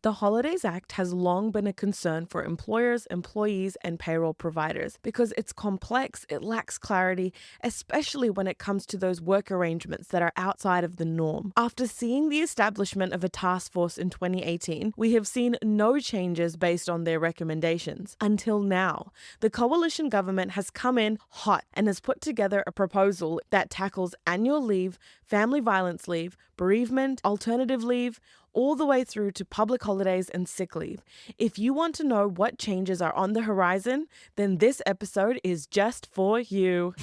The Holidays Act has long been a concern for employers, employees, and payroll providers because it's complex, it lacks clarity, especially when it comes to those work arrangements that are outside of the norm. After seeing the establishment of a task force in 2018, we have seen no changes based on their recommendations. Until now, the coalition government has come in hot and has put together a proposal that tackles annual leave, family violence leave, bereavement, alternative leave, all the way through to public holidays and sick leave. If you want to know what changes are on the horizon, then this episode is just for you.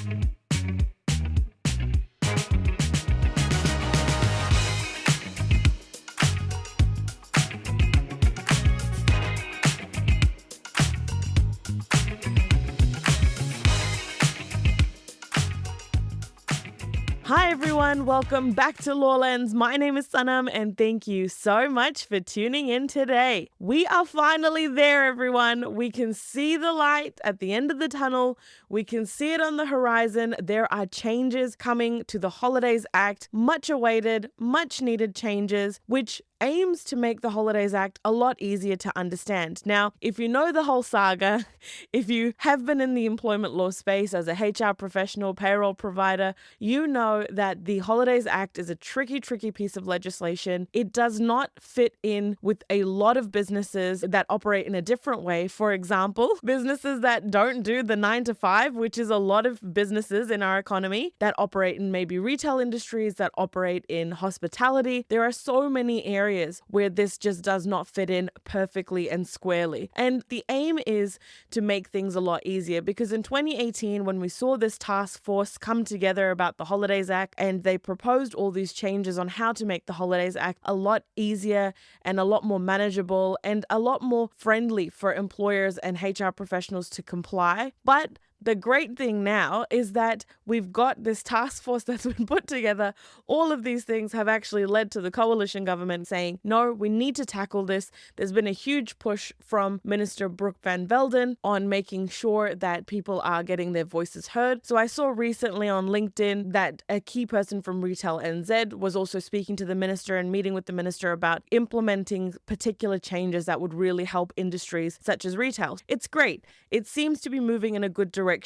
Hi everyone, welcome back to Law Lenz. My name is Sanam and thank you so much for tuning in today. We are finally there, everyone. We can see the light at the end of the tunnel. We can see it on the horizon. There are changes coming to the Holidays Act, much awaited, much needed changes, which aims to make the Holidays Act a lot easier to understand. Now, if you know the whole saga, if you have been in the employment law space as a HR professional, payroll provider, you know that the Holidays Act is a tricky piece of legislation. It does not fit in with a lot of businesses that operate in a different way. For example, businesses that don't do the 9 to 5, which is a lot of businesses in our economy that operate in maybe retail industries, that operate in hospitality. There are so many areas where this just does not fit in perfectly and squarely. And the aim is to make things a lot easier because in 2018, when we saw this task force come together about the Holidays Act and they proposed all these changes on how to make the Holidays Act a lot easier and a lot more manageable and a lot more friendly for employers and HR professionals to comply. But the great thing now is that we've got this task force that's been put together. All of these things have actually led to the coalition government saying, no, we need to tackle this. There's been a huge push from Minister Brooke Van Velden on making sure that people are getting their voices heard. So I saw recently on LinkedIn that a key person from Retail NZ was also speaking to the minister and meeting with the minister about implementing particular changes that would really help industries such as retail. It's great. It seems to be moving in a good direction.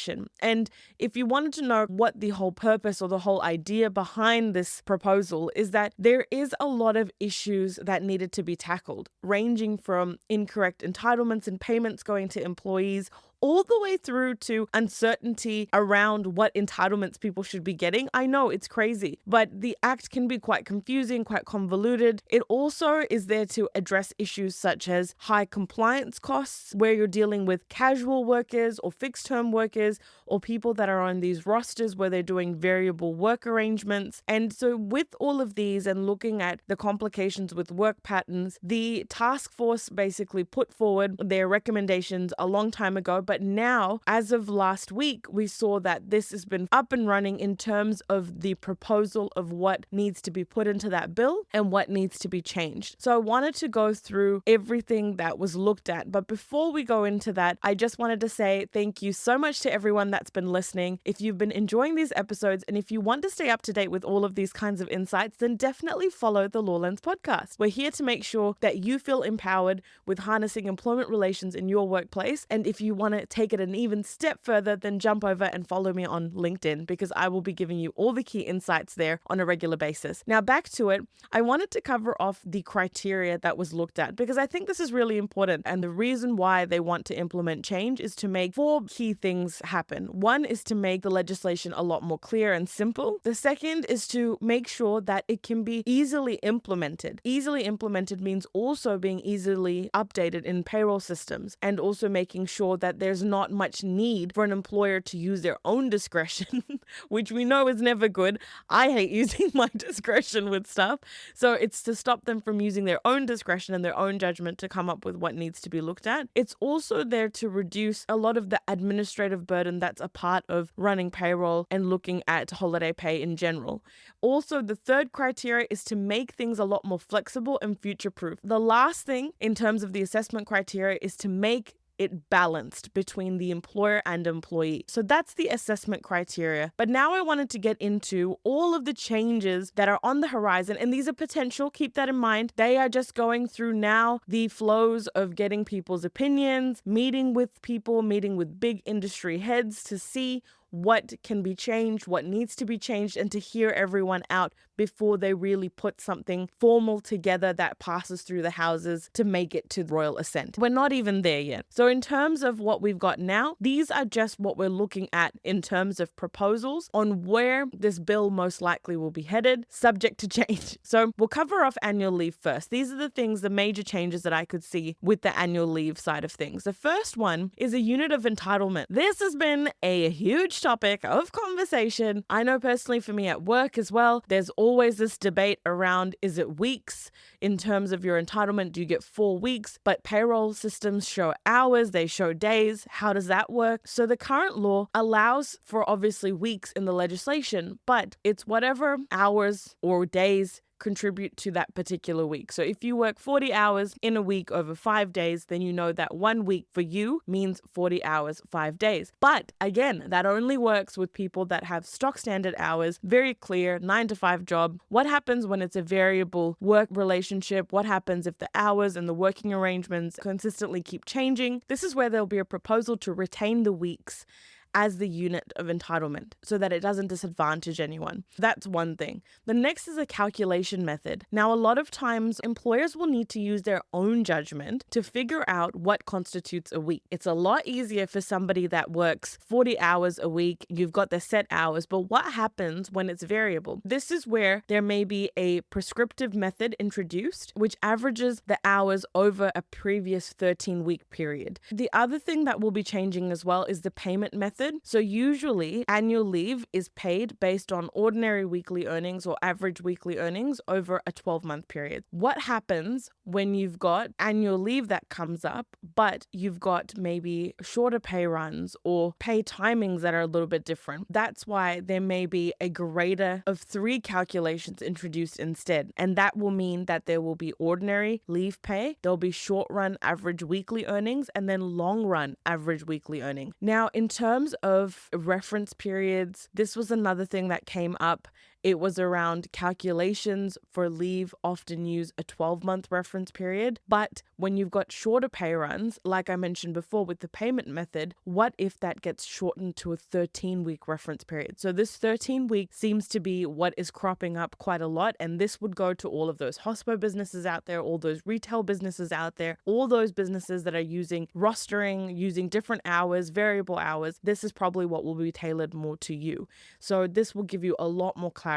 And if you wanted to know what the whole purpose or the whole idea behind this proposal is that there is a lot of issues that needed to be tackled, ranging from incorrect entitlements and payments going to employees all the way through to uncertainty around what entitlements people should be getting. I know it's crazy, but the act can be quite confusing, quite convoluted. It also is there to address issues such as high compliance costs, where you're dealing with casual workers or fixed term workers or people that are on these rosters where they're doing variable work arrangements. And so with all of these and looking at the complications with work patterns, the task force basically put forward their recommendations a long time ago. But now, as of last week, we saw that this has been up and running in terms of the proposal of what needs to be put into that bill and what needs to be changed. So I wanted to go through everything that was looked at. But before we go into that, I just wanted to say thank you so much to everyone that's been listening. If you've been enjoying these episodes and if you want to stay up to date with all of these kinds of insights, then definitely follow the Law Lenz podcast. We're here to make sure that you feel empowered with harnessing employment relations in your workplace. And if you want to take it an even step further, then jump over and follow me on LinkedIn because I will be giving you all the key insights there on a regular basis. Now back to it, I wanted to cover off the criteria that was looked at because I think this is really important, and the reason why they want to implement change is to make 4 key things happen. One is to make the legislation a lot more clear and simple. The second is to make sure that it can be easily implemented. Easily implemented means also being easily updated in payroll systems and also making sure that there's not much need for an employer to use their own discretion, which we know is never good. I hate using my discretion with stuff. So it's to stop them from using their own discretion and their own judgment to come up with what needs to be looked at. It's also there to reduce a lot of the administrative burden that's a part of running payroll and looking at holiday pay in general. Also, the third criteria is to make things a lot more flexible and future-proof. The last thing in terms of the assessment criteria is to make it balanced between the employer and employee. So that's the assessment criteria. But now I wanted to get into all of the changes that are on the horizon, and these are potential. Keep that in mind. They are just going through now the flows of getting people's opinions, meeting with people, meeting with big industry heads to see what can be changed, what needs to be changed, and to hear everyone out before they really put something formal together that passes through the houses to make it to royal assent. We're not even there yet. So in terms of what we've got now, these are just what we're looking at in terms of proposals on where this bill most likely will be headed, subject to change. So we'll cover off annual leave first. These are the things, the major changes that I could see with the annual leave side of things. The first one is a unit of entitlement. This has been a huge topic of conversation. I know personally for me at work as well, there's always this debate around, is it weeks in terms of your entitlement? Do you get 4 weeks? But payroll systems show hours, they show days. How does that work? So the current law allows for obviously weeks in the legislation, but it's whatever hours or days contribute to that particular week. So if you work 40 hours in a week over 5 days, then you know that 1 week for you means 40 hours, 5 days. But again, that only works with people that have stock standard hours, very clear 9 to 5 job. What happens when it's a variable work relationship? What happens if the hours and the working arrangements consistently keep changing? This is where there'll be a proposal to retain the weeks as the unit of entitlement so that it doesn't disadvantage anyone. That's one thing. The next is a calculation method. Now, a lot of times employers will need to use their own judgment to figure out what constitutes a week. It's a lot easier for somebody that works 40 hours a week. You've got the set hours, but what happens when it's variable? This is where there may be a prescriptive method introduced, which averages the hours over a previous 13-week period. The other thing that will be changing as well is the payment method. So usually annual leave is paid based on ordinary weekly earnings or average weekly earnings over a 12-month period. What happens when you've got annual leave that comes up, but you've got maybe shorter pay runs or pay timings that are a little bit different? That's why there may be a greater of 3 calculations introduced instead. And that will mean that there will be ordinary leave pay, there'll be short run average weekly earnings, and then long run average weekly earning. Now, in terms of reference periods, this was another thing that came up. It was around calculations for leave often use a 12-month reference period. But when you've got shorter pay runs, like I mentioned before with the payment method, what if that gets shortened to a 13-week reference period? So this 13-week seems to be what is cropping up quite a lot. And this would go to all of those hospo businesses out there, all those retail businesses out there, all those businesses that are using rostering, using different hours, variable hours. This is probably what will be tailored more to you. So this will give you a lot more clarity.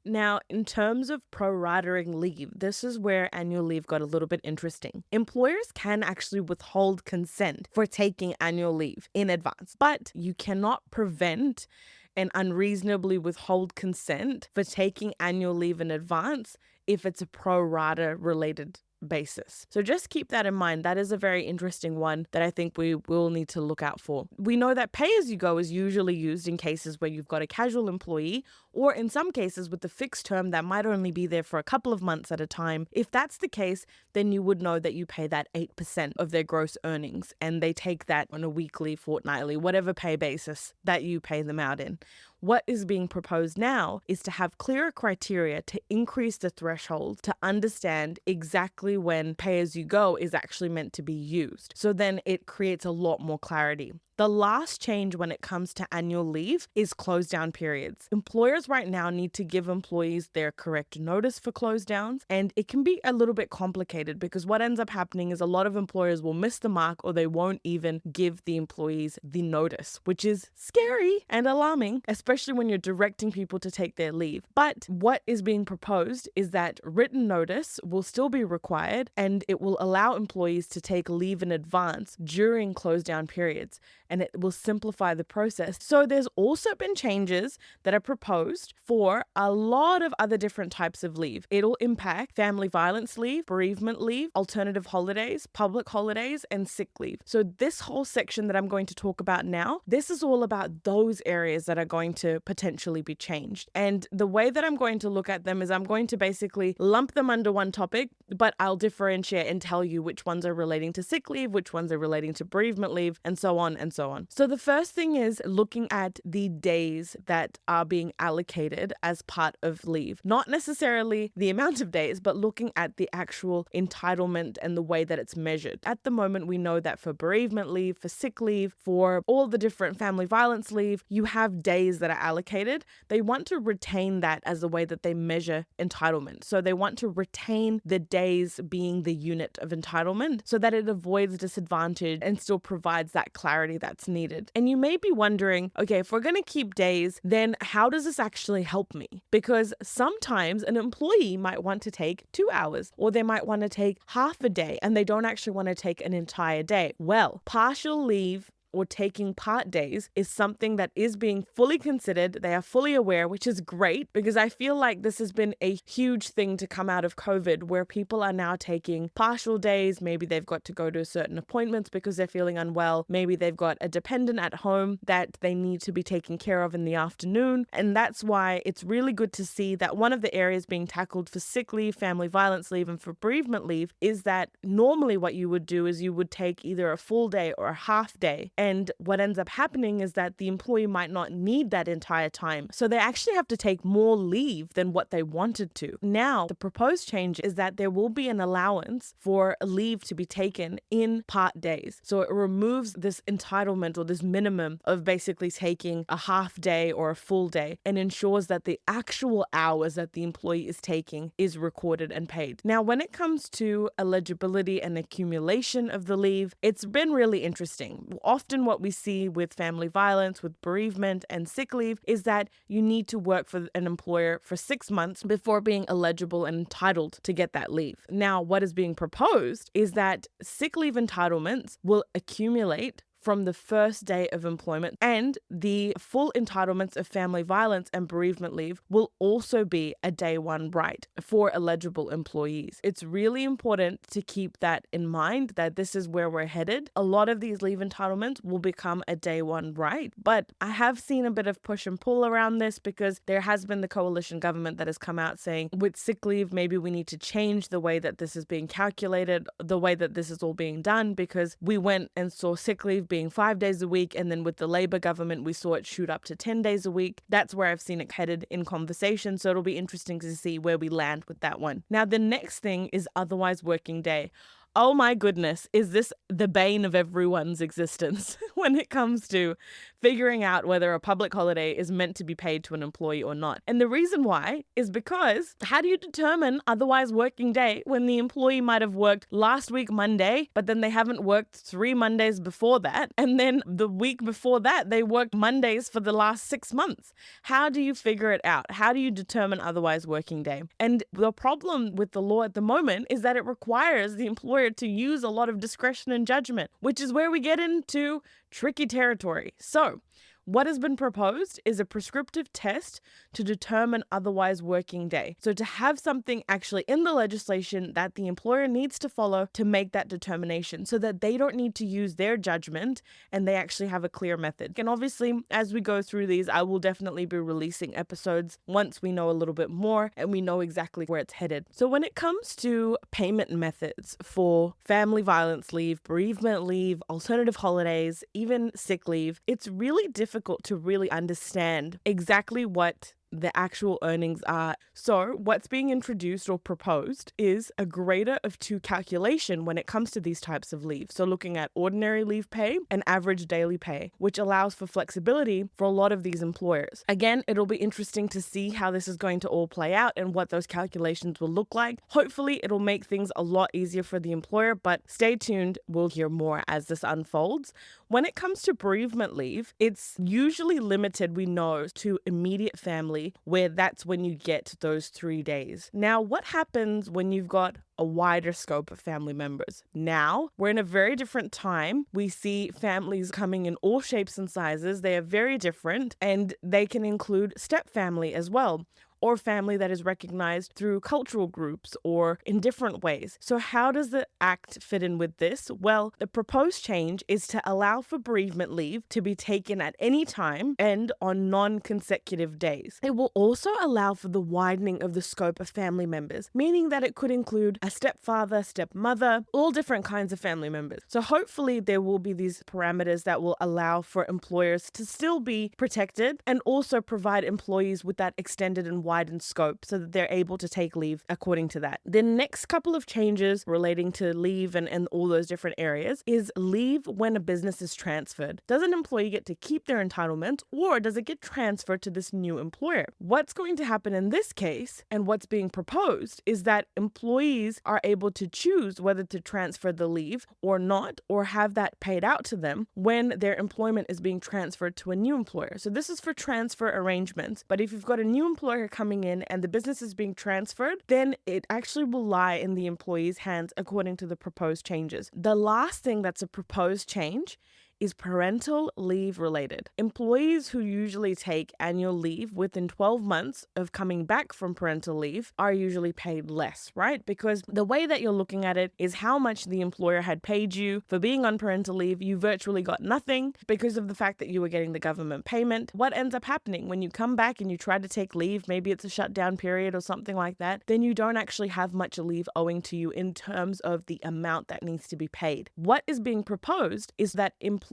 Now, in terms of proratering leave, this is where annual leave got a little bit interesting. Employers can actually withhold consent for taking annual leave in advance, but you cannot prevent and unreasonably withhold consent for taking annual leave in advance if it's a pro rata related basis. So just keep that in mind. That is a very interesting one that I think we will need to look out for. We know that pay as you go is usually used in cases where you've got a casual employee, or in some cases with the fixed term that might only be there for a couple of months at a time. If that's the case, then you would know that you pay that 8% of their gross earnings, and they take that on a weekly, fortnightly, whatever pay basis that you pay them out in. What is being proposed now is to have clearer criteria to increase the threshold to understand exactly when pay as you go is actually meant to be used. So then it creates a lot more clarity. The last change when it comes to annual leave is close down periods. Employers right now need to give employees their correct notice for close downs, and it can be a little bit complicated because what ends up happening is a lot of employers will miss the mark or they won't even give the employees the notice, which is scary and alarming, especially when you're directing people to take their leave. But what is being proposed is that written notice will still be required, and it will allow employees to take leave in advance during close down periods. and it will simplify the process. So there's also been changes that are proposed for a lot of other different types of leave. It'll impact family violence leave, bereavement leave, alternative holidays, public holidays, and sick leave. So this whole section that I'm going to talk about now, this is all about those areas that are going to potentially be changed. And the way that I'm going to look at them is I'm going to basically lump them under one topic, but I'll differentiate and tell you which ones are relating to sick leave, which ones are relating to bereavement leave, and so on and so on. So the first thing is looking at the days that are being allocated as part of leave. Not necessarily the amount of days, but looking at the actual entitlement and the way that it's measured. At the moment, we know that for bereavement leave, for sick leave, for all the different family violence leave, you have days that are allocated. They want to retain that as a way that they measure entitlement. So they want to retain the days being the unit of entitlement so that it avoids disadvantage and still provides that clarity that's needed. And you may be wondering, okay, if we're going to keep days, then how does this actually help me? Because sometimes an employee might want to take 2 hours, or they might want to take half a day, and they don't actually want to take an entire day. Well, partial leave or taking part days is something that is being fully considered. They are fully aware, which is great, because I feel like this has been a huge thing to come out of COVID, where people are now taking partial days. Maybe they've got to go to certain appointments because they're feeling unwell. Maybe they've got a dependent at home that they need to be taken care of in the afternoon. And that's why it's really good to see that one of the areas being tackled for sick leave, family violence leave, and for bereavement leave is that normally what you would do is you would take either a full day or a half day. And what ends up happening is that the employee might not need that entire time. So they actually have to take more leave than what they wanted to. Now, the proposed change is that there will be an allowance for leave to be taken in part days. So it removes this entitlement or this minimum of basically taking a half day or a full day, and ensures that the actual hours that the employee is taking is recorded and paid. Now, when it comes to eligibility and accumulation of the leave, it's been really interesting. Often what we see with family violence, with bereavement and sick leave is that you need to work for an employer for 6 months before being eligible and entitled to get that leave. Now, what is being proposed is that sick leave entitlements will accumulate from the first day of employment, and the full entitlements of family violence and bereavement leave will also be a day one right for eligible employees. It's really important to keep that in mind, that this is where we're headed. A lot of these leave entitlements will become a day one right, but I have seen a bit of push and pull around this, because there has been the coalition government that has come out saying with sick leave, maybe we need to change the way that this is being calculated, the way that this is all being done, because we went and saw sick leave being 5 days a week, and then with the Labour government we saw it shoot up to 10 days a week. That's where I've seen it headed in conversation, so it'll be interesting to see where we land with that one. Now, the next thing is otherwise working day. Oh my goodness, is this the bane of everyone's existence when it comes to figuring out whether a public holiday is meant to be paid to an employee or not? And the reason why is because how do you determine otherwise working day when the employee might have worked last week Monday, but then they haven't worked 3 Mondays before that, and then the week before that they worked Mondays for the last 6 months? How do you figure it out? How do you determine otherwise working day? And the problem with the law at the moment is that it requires the employer to use a lot of discretion and judgment, which is where we get into tricky territory. So, what has been proposed is a prescriptive test to determine otherwise working day. So to have something actually in the legislation that the employer needs to follow to make that determination, so that they don't need to use their judgment and they actually have a clear method. And obviously, as we go through these, I will definitely be releasing episodes once we know a little bit more and we know exactly where it's headed. So when it comes to payment methods for family violence leave, bereavement leave, alternative holidays, even sick leave, it's really difficult to really understand exactly what the actual earnings are. So what's being introduced or proposed is a greater of 2 calculation when it comes to these types of leave. So looking at ordinary leave pay and average daily pay, which allows for flexibility for a lot of these employers. Again, it'll be interesting to see how this is going to all play out and what those calculations will look like. Hopefully it'll make things a lot easier for the employer, but stay tuned. We'll hear more as this unfolds. When it comes to bereavement leave, it's usually limited, we know, to immediate family family, where that's when you get those 3 days. Now, what happens when you've got a wider scope of family members? Now, we're in a very different time. We see families coming in all shapes and sizes. They are very different, and they can include step family as well, or family that is recognized through cultural groups or in different ways. So how does the Act fit in with this? Well, the proposed change is to allow for bereavement leave to be taken at any time and on non-consecutive days. It will also allow for the widening of the scope of family members, meaning that it could include a stepfather, stepmother, all different kinds of family members. So hopefully there will be these parameters that will allow for employers to still be protected and also provide employees with that extended and widened scope so that they're able to take leave according to that. The next couple of changes relating to leave and all those different areas is leave when a business is transferred. Does an employee get to keep their entitlement, or does it get transferred to this new employer? What's going to happen in this case, and what's being proposed, is that employees are able to choose whether to transfer the leave or not, or have that paid out to them when their employment is being transferred to a new employer. So this is for transfer arrangements. But if you've got a new employer coming in and the business is being transferred, then it actually will lie in the employee's hands according to the proposed changes. The last thing that's a proposed change is parental leave related. Employees who usually take annual leave within 12 months of coming back from parental leave are usually paid less, right? Because the way that you're looking at it is how much the employer had paid you for being on parental leave. You virtually got nothing because of the fact that you were getting the government payment. What ends up happening when you come back and you try to take leave, maybe it's a shutdown period or something like that, then you don't actually have much leave owing to you in terms of the amount that needs to be paid. What is being proposed is that employees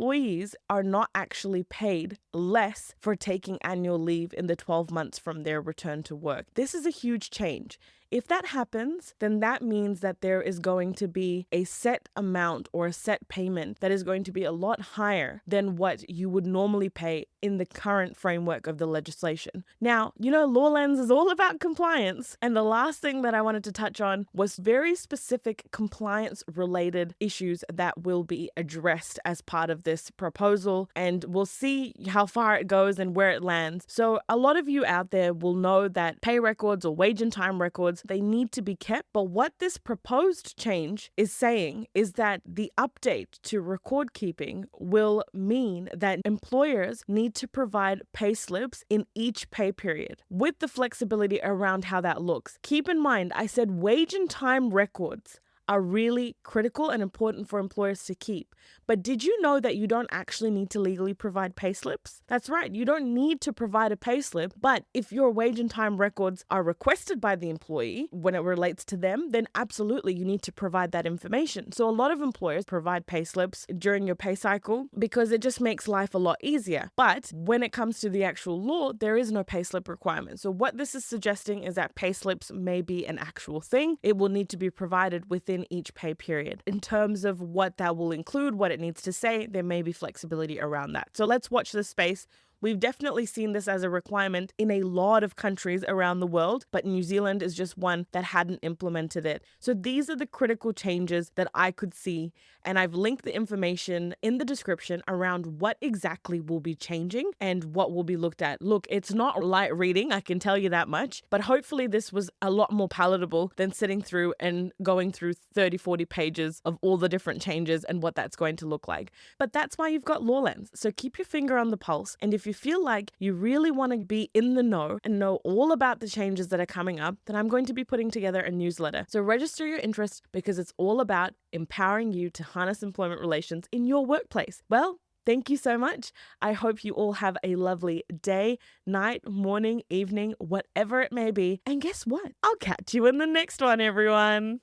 are not actually paid less for taking annual leave in the 12 months from their return to work. This is a huge change. If that happens, then that means that there is going to be a set amount or a set payment that is going to be a lot higher than what you would normally pay in the current framework of the legislation. Now, Law Lenz is all about compliance. And the last thing that I wanted to touch on was very specific compliance-related issues that will be addressed as part of this proposal. And we'll see how far it goes and where it lands. So a lot of you out there will know that pay records or wage and time records, they need to be kept. But what this proposed change is saying is that the update to record keeping will mean that employers need to provide pay slips in each pay period with the flexibility around how that looks. Keep in mind, I said wage and time records are really critical and important for employers to keep. But did you know that you don't actually need to legally provide pay slips? That's right, you don't need to provide a pay slip, but if your wage and time records are requested by the employee when it relates to them, then absolutely you need to provide that information. So a lot of employers provide pay slips during your pay cycle because it just makes life a lot easier. But when it comes to the actual law, there is no pay slip requirement. So what this is suggesting is that pay slips may be an actual thing. It will need to be provided within each pay period. In terms of what that will include, what it needs to say, there may be flexibility around that. So let's watch this space. We've definitely seen this as a requirement in a lot of countries around the world, but New Zealand is just one that hadn't implemented it. So these are the critical changes that I could see, and I've linked the information in the description around what exactly will be changing and what will be looked at. Look, it's not light reading, I can tell you that much, but hopefully this was a lot more palatable than sitting through and going through 30, 40 pages of all the different changes and what that's going to look like. But that's why you've got Law Lenz. So keep your finger on the pulse, and if you feel like you really want to be in the know and know all about the changes that are coming up, then I'm going to be putting together a newsletter. So register your interest because it's all about empowering you to harness employment relations in your workplace. Well, thank you so much. I hope you all have a lovely day, night, morning, evening, whatever it may be. And guess what? I'll catch you in the next one, everyone.